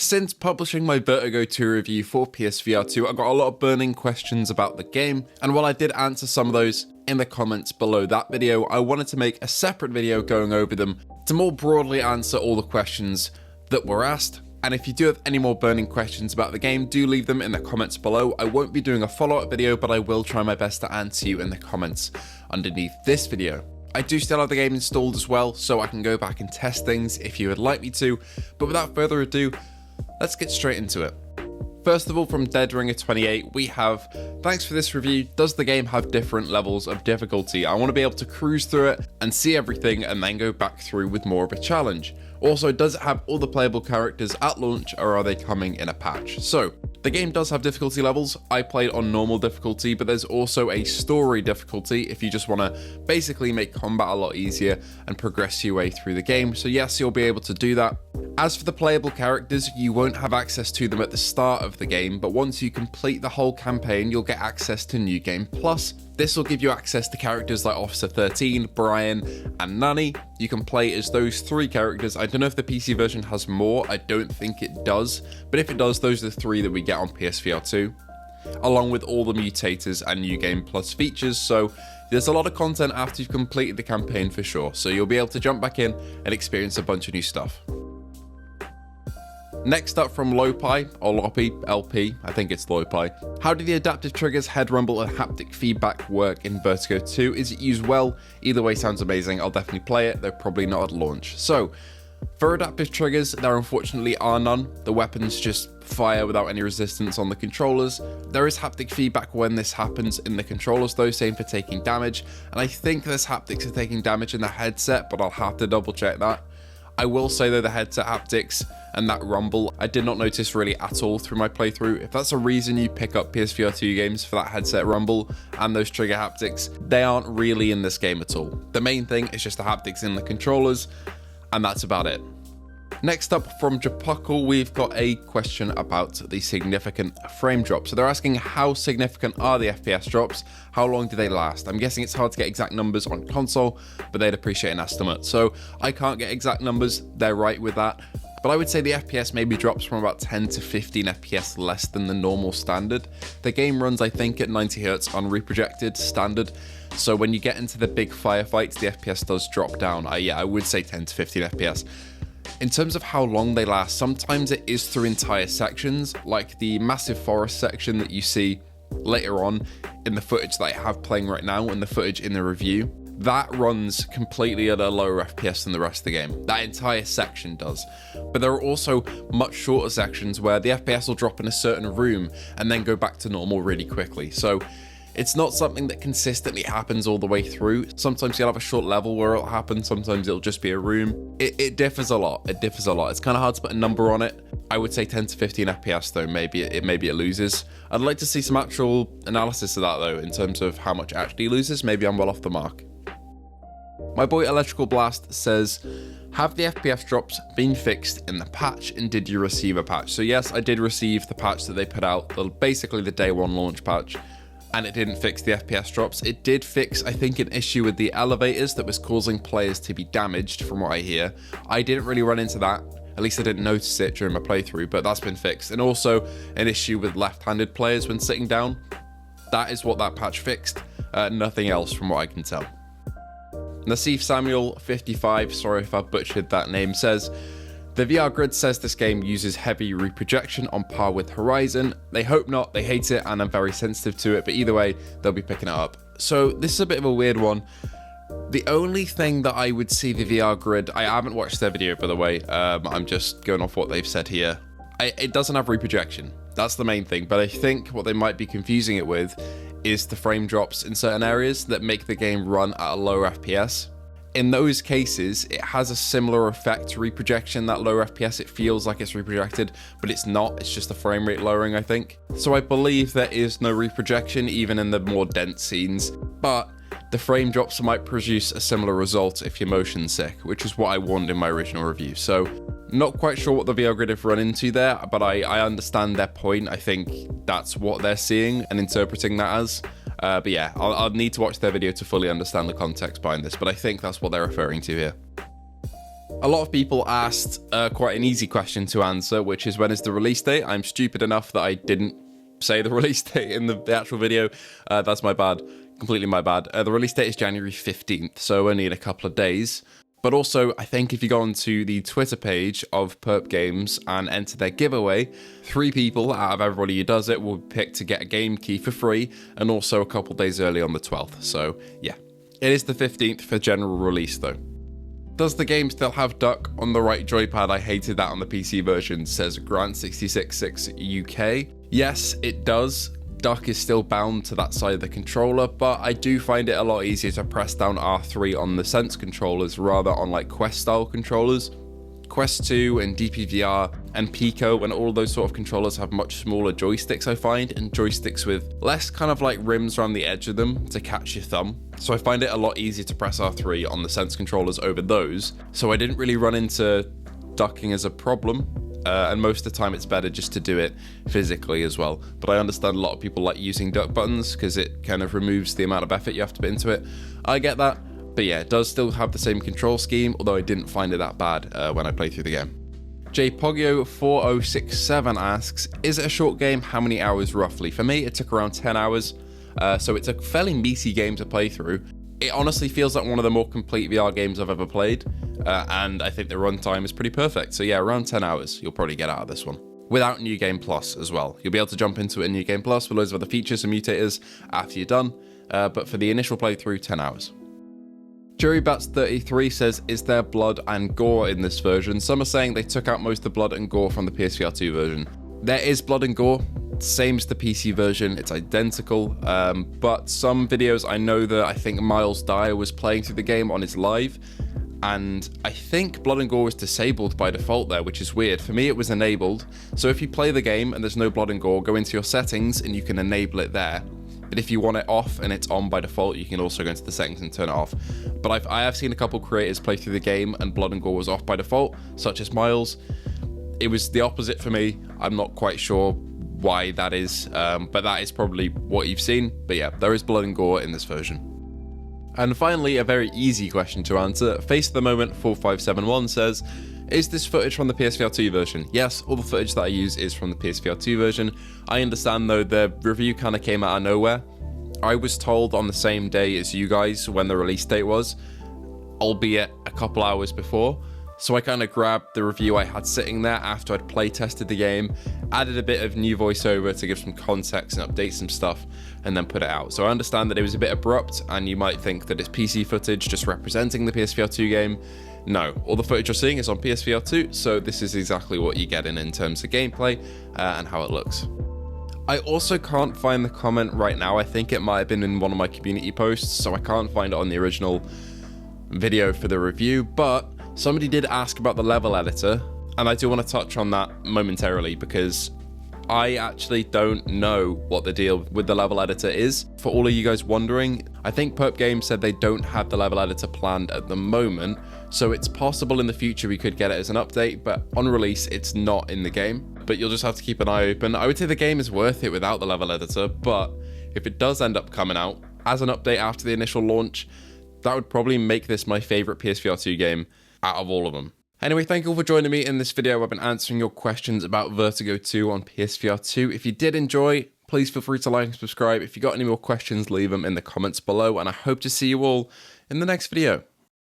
Since publishing my Vertigo 2 review for PSVR2, I got a lot of burning questions about the game, and while I did answer some of those in the comments below that video, I wanted to make a separate video going over them to more broadly answer all the questions that were asked. And if you do have any more burning questions about the game, do leave them in the comments below. I won't be doing a follow-up video, but I will try my best to answer you in the comments underneath this video. I do still have the game installed as well, so I can go back and test things if you would like me to, but without further ado, let's get straight into it. First of all, from DeadRinger28, we have, thanks for this review, does the game have different levels of difficulty? I want to be able to cruise through it and see everything and then go back through with more of a challenge. Also, does it have all the playable characters at launch, or are they coming in a patch? So, the game does have difficulty levels. I played on normal difficulty, but there's also a story difficulty if you just want to basically make combat a lot easier and progress your way through the game. So yes, you'll be able to do that. As for the playable characters, you won't have access to them at the start of the game, but once you complete the whole campaign, you'll get access to New Game Plus. This will give you access to characters like Officer 13, Brian, and Nanny. You can play as those three characters. I don't know if the PC version has more, I don't think it does, but if it does, those are the three that we get on PSVR2, along with all the mutators and New Game Plus features, so there's a lot of content after you've completed the campaign for sure, so you'll be able to jump back in and experience a bunch of new stuff. Next up from Lopi, or Lopi, LP, I think it's Lopi. How do the adaptive triggers, head rumble, and haptic feedback work in Vertigo 2? Is it used well? Either way sounds amazing, I'll definitely play it, though probably not at launch. So, for adaptive triggers, there unfortunately are none. The weapons just fire without any resistance on the controllers. There is haptic feedback when this happens in the controllers though, same for taking damage, and I think there's haptics for taking damage in the headset, but I'll have to double check that. I will say though, the headset haptics and that rumble, I did not notice really at all through my playthrough. If that's a reason you pick up PSVR2 games for that headset rumble and those trigger haptics, they aren't really in this game at all. The main thing is just the haptics in the controllers, and that's about it. Next up from Japuckle, we've got a question about the significant frame drops. So they're asking, how significant are the FPS drops? How long do they last? I'm guessing it's hard to get exact numbers on console, but they'd appreciate an estimate. So I can't get exact numbers, they're right with that. But I would say the FPS maybe drops from about 10 to 15 FPS less than the normal standard. The game runs, I think, at 90 Hz on reprojected standard. So when you get into the big firefights, the FPS does drop down. I would say 10 to 15 FPS. In terms of how long they last, sometimes it is through entire sections, like the massive forest section that you see later on in the footage that I have playing right now and the footage in the review. That runs completely at a lower FPS than the rest of the game. That entire section does. But there are also much shorter sections where the FPS will drop in a certain room and then go back to normal really quickly. So it's not something that consistently happens all the way through. Sometimes you'll have a short level where it'll happen, sometimes it'll just be a room. It differs a lot, It's kind of hard to put a number on it. I would say 10 to 15 FPS though, maybe it loses. I'd like to see some actual analysis of that though, in terms of how much it actually loses. Maybe I'm well off the mark. My boy Electrical Blast says, have the FPS drops been fixed in the patch, and did you receive a patch? So yes, I did receive the patch that they put out, basically the day one launch patch, and it didn't fix the FPS drops. It did fix, I think, an issue with the elevators that was causing players to be damaged, from what I hear. I didn't really run into that, at least I didn't notice it during my playthrough, but that's been fixed. And also an issue with left-handed players when sitting down. That is what that patch fixed, nothing else from what I can tell. Nasif Samuel 55, sorry if I butchered that name, says, the VR Grid says this game uses heavy reprojection on par with Horizon. They hope not, they hate it, and I'm very sensitive to it, but either way, they'll be picking it up. So this is a bit of a weird one. The only thing that I would see the VR Grid, I haven't watched their video by the way, I'm just going off what they've said here. It doesn't have reprojection, that's the main thing, but I think what they might be confusing it with is the frame drops in certain areas that make the game run at a lower FPS. In those cases, it has a similar effect to reprojection, that lower FPS, it feels like it's reprojected, but it's not, it's just the frame rate lowering, I think. So I believe there is no reprojection, even in the more dense scenes, but the frame drops might produce a similar result if you're motion sick, which is what I warned in my original review. So not quite sure what the VR Grid have run into there, but I understand their point. I think that's what they're seeing and interpreting that as. But yeah, I'll need to watch their video to fully understand the context behind this, but I think that's what they're referring to here. A lot of people asked quite an easy question to answer, which is when is the release date? I'm stupid enough that I didn't say the release date in the actual video. That's my bad. Completely my bad. The release date is January 15th, so only in a couple of days. But also, I think if you go onto the Twitter page of Perp Games and enter their giveaway, 3 people out of everybody who does it will be picked to get a game key for free, and also a couple days early on the 12th. So yeah, it is the 15th for general release though. Does the game still have duck on the right joypad? I hated that on the PC version, says Grant666 UK. Yes, it does. Duck is still bound to that side of the controller, but I do find it a lot easier to press down R3 on the Sense controllers rather on like Quest style controllers. Quest 2 and DPVR and Pico and all those sort of controllers have much smaller joysticks, I find, and joysticks with less kind of like rims around the edge of them to catch your thumb. So I find it a lot easier to press R3 on the Sense controllers over those. So I didn't really run into ducking as a problem. And most of the time it's better just to do it physically as well. But I understand a lot of people like using duck buttons because it kind of removes the amount of effort you have to put into it. I get that, but yeah, it does still have the same control scheme, although I didn't find it that bad when I played through the game. JPogio4067 asks, is it a short game? How many hours roughly? For me, it took around 10 hours, so it's a fairly meaty game to play through. It honestly feels like one of the more complete VR games I've ever played, and I think the runtime is pretty perfect. So yeah, around 10 hours you'll probably get out of this one. Without New Game Plus as well. You'll be able to jump into it in New Game Plus with loads of other features and mutators after you're done, but for the initial playthrough, 10 hours. JuryBats33 says, is there blood and gore in this version? Some are saying they took out most of the blood and gore from the PSVR2 version. There is blood and gore, same as the PC version, it's identical, but some videos I know that I think Miles Dyer was playing through the game on his live, and I think blood and gore was disabled by default there, which is weird. For me it was enabled, so if you play the game and there's no blood and gore, go into your settings and you can enable it there. But if you want it off and it's on by default, you can also go into the settings and turn it off. But I have seen a couple creators play through the game and blood and gore was off by default, such as Miles. It was the opposite for me. I'm not quite sure why that is, but that is probably what you've seen. But yeah, there is blood and gore in this version. And finally, a very easy question to answer. Face of the Moment 4571 says, is this footage from the PSVR2 version? Yes, all the footage that I use is from the PSVR2 version. I understand though, the review kind of came out of nowhere. I was told on the same day as you guys when the release date was, albeit a couple hours before. So I kind of grabbed the review I had sitting there after I'd play tested the game, added a bit of new voiceover to give some context and update some stuff, and then put it out. So I understand that it was a bit abrupt, and you might think that it's PC footage just representing the PSVR2 game. No, all the footage you're seeing is on PSVR2, so this is exactly what you get in terms of gameplay and how it looks. I also can't find the comment right now. I think it might have been in one of my community posts, so I can't find it on the original video for the review, but somebody did ask about the level editor, and I do want to touch on that momentarily because I actually don't know what the deal with the level editor is. For all of you guys wondering, I think Perp Games said they don't have the level editor planned at the moment, so it's possible in the future we could get it as an update, but on release it's not in the game. But you'll just have to keep an eye open. I would say the game is worth it without the level editor, but if it does end up coming out as an update after the initial launch, that would probably make this my favorite PSVR2 game out of all of them. Anyway, thank you all for joining me in this video. I've been answering your questions about Vertigo 2 on PSVR2. If you did enjoy, please feel free to like and subscribe. If you got any more questions, leave them in the comments below, and I hope to see you all in the next video.